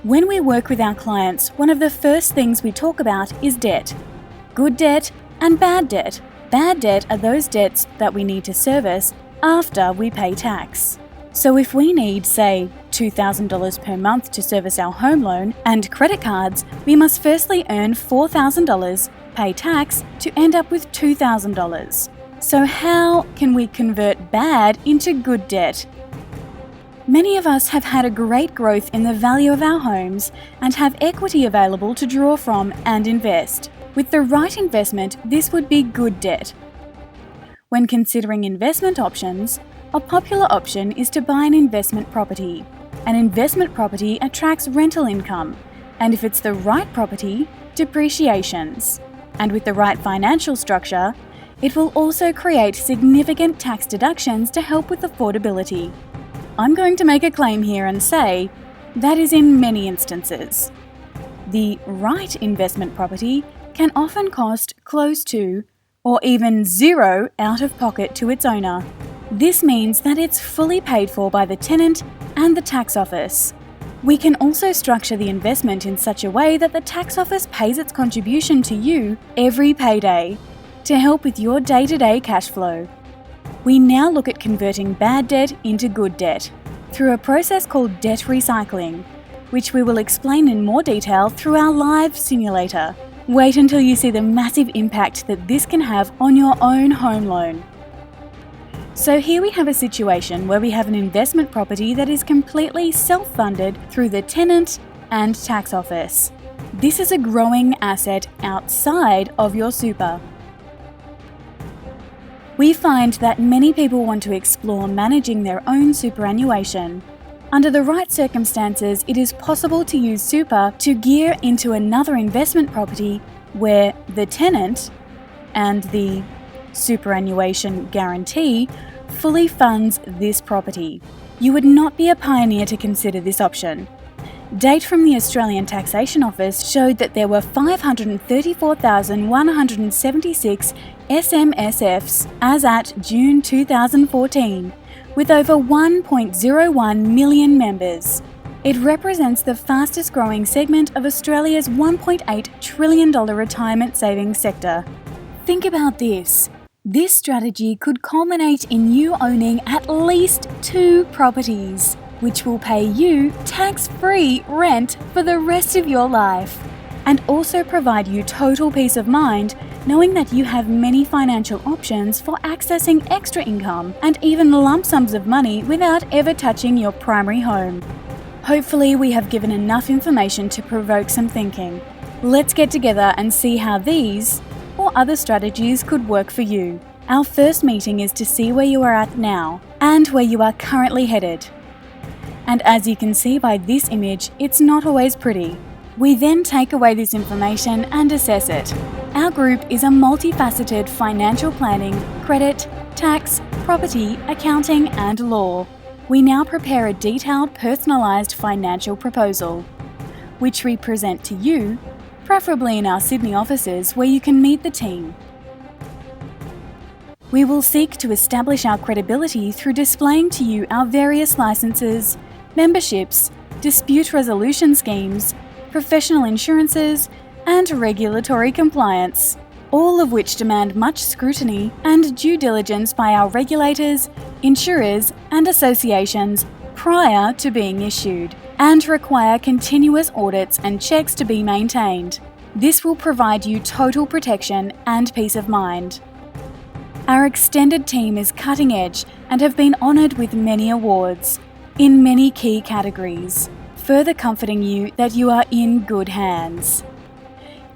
When we work with our clients, one of the first things we talk about is debt. Good debt and bad debt. Bad debt are those debts that we need to service after we pay tax. So if we need, say, $2,000 per month to service our home loan and credit cards, we must firstly earn $4,000, pay tax to end up with $2,000. So how can we convert bad into good debt? Many of us have had a great growth in the value of our homes and have equity available to draw from and invest. With the right investment, this would be good debt. When considering investment options, a popular option is to buy an investment property. An investment property attracts rental income, and if it's the right property, depreciations. And with the right financial structure, it will also create significant tax deductions to help with affordability. I'm going to make a claim here and say that is in many instances. The right investment property can often cost close to or even zero out of pocket to its owner. This means that it's fully paid for by the tenant and the tax office. We can also structure the investment in such a way that the tax office pays its contribution to you every payday to help with your day-to-day cash flow. We now look at converting bad debt into good debt through a process called debt recycling, which we will explain in more detail through our live simulator. Wait until you see the massive impact that this can have on your own home loan. So here we have a situation where we have an investment property that is completely self-funded through the tenant and tax office. This is a growing asset outside of your super. We find that many people want to explore managing their own superannuation. Under the right circumstances, it is possible to use super to gear into another investment property where the tenant and the superannuation guarantee fully funds this property. You would not be a pioneer to consider this option. Data from the Australian Taxation Office showed that there were 534,176 SMSFs as at June 2014, with over 1.01 million members. It represents the fastest growing segment of Australia's $1.8 trillion retirement savings sector. Think about this. This strategy could culminate in you owning at least 2 properties, which will pay you tax-free rent for the rest of your life, and also provide you total peace of mind knowing that you have many financial options for accessing extra income and even lump sums of money without ever touching your primary home. Hopefully we have given enough information to provoke some thinking. Let's get together and see how these or other strategies could work for you. Our first meeting is to see where you are at now and where you are currently headed. And as you can see by this image, it's not always pretty. We then take away this information and assess it. Our group is a multifaceted financial planning, credit, tax, property, accounting and law. We now prepare a detailed personalised financial proposal, which we present to you, preferably in our Sydney offices where you can meet the team. We will seek to establish our credibility through displaying to you our various licences, memberships, dispute resolution schemes, professional insurances, and regulatory compliance, all of which demand much scrutiny and due diligence by our regulators, insurers, and associations prior to being issued, and require continuous audits and checks to be maintained. This will provide you total protection and peace of mind. Our extended team is cutting edge and have been honoured with many awards in many key categories, further comforting you that you are in good hands.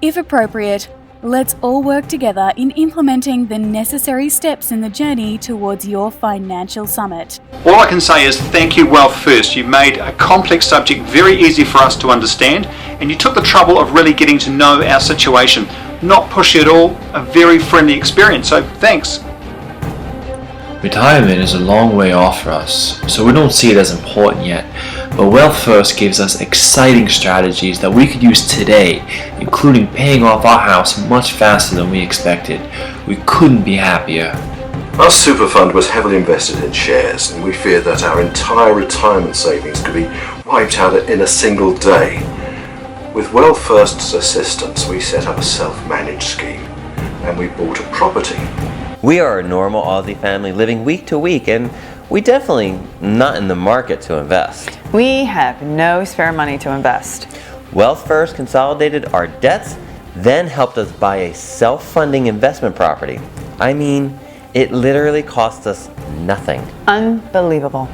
If appropriate, let's all work together in implementing the necessary steps in the journey towards your financial summit. All I can say is thank you well first. You made a complex subject very easy for us to understand, and you took the trouble of really getting to know our situation. Not pushy at all, a very friendly experience, so thanks. Retirement is a long way off for us, so we don't see it as important yet, but Wealth First gives us exciting strategies that we could use today, including paying off our house much faster than we expected. We couldn't be happier. Our super fund was heavily invested in shares, and we feared that our entire retirement savings could be wiped out in a single day. With Wealth First's assistance, we set up a self-managed scheme, and we bought a property. We are a normal Aussie family living week to week, and we definitely not in the market to invest. We have no spare money to invest. Wealth First consolidated our debts, then helped us buy a self-funding investment property. I mean, it literally cost us nothing. Unbelievable.